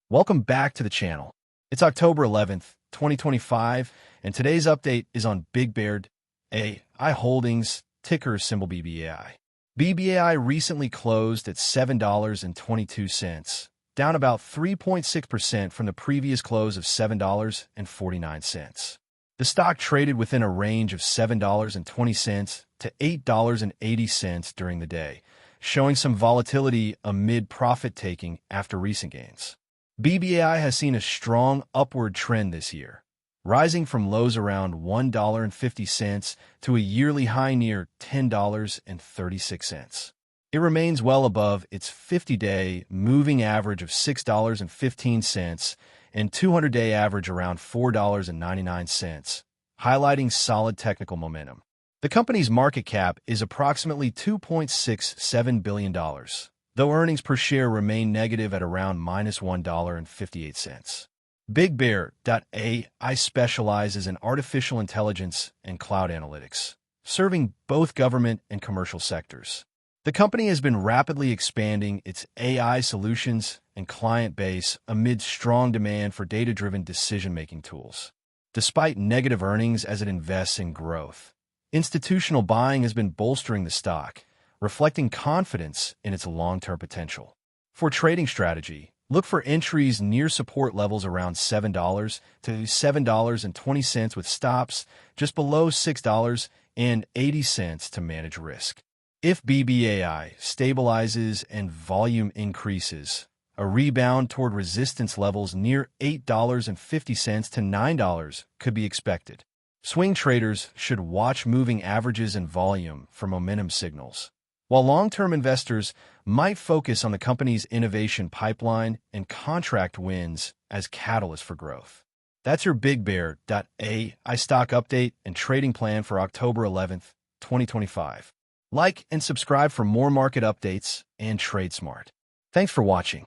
Welcome back to the channel. It's October 11th, 2025, and today's update is on Bigbear.AI Holdings, ticker symbol BBAI. BBAI recently closed at $7.22, down about 3.6% from the previous close of $7.49. The stock traded within a range of $7.20 to $8.80 during the day, showing some volatility amid profit-taking after recent gains. BBAI has seen a strong upward trend this year, rising from lows around $1.50 to a yearly high near $10.36. It remains well above its 50-day moving average of $6.15 and 200-day average around $4.99, highlighting solid technical momentum. The company's market cap is approximately $2.67 billion, though earnings per share remain negative at around -$1.58. Bigbear.AI specializes in artificial intelligence and cloud analytics, serving both government and commercial sectors. The company has been rapidly expanding its AI solutions and client base amid strong demand for data-driven decision-making tools. Despite negative earnings as it invests in growth, institutional buying has been bolstering the stock, reflecting confidence in its long-term potential. For trading strategy, look for entries near support levels around $7 to $7.20 with stops just below $6.80 to manage risk. If BBAI stabilizes and volume increases, a rebound toward resistance levels near $8.50 to $9 could be expected. Swing traders should watch moving averages and volume for momentum signals, while long-term investors might focus on the company's innovation pipeline and contract wins as catalysts for growth. That's your Bigbear.AI stock update and trading plan for October 11th, 2025. Like and subscribe for more market updates and trade smart. Thanks for watching.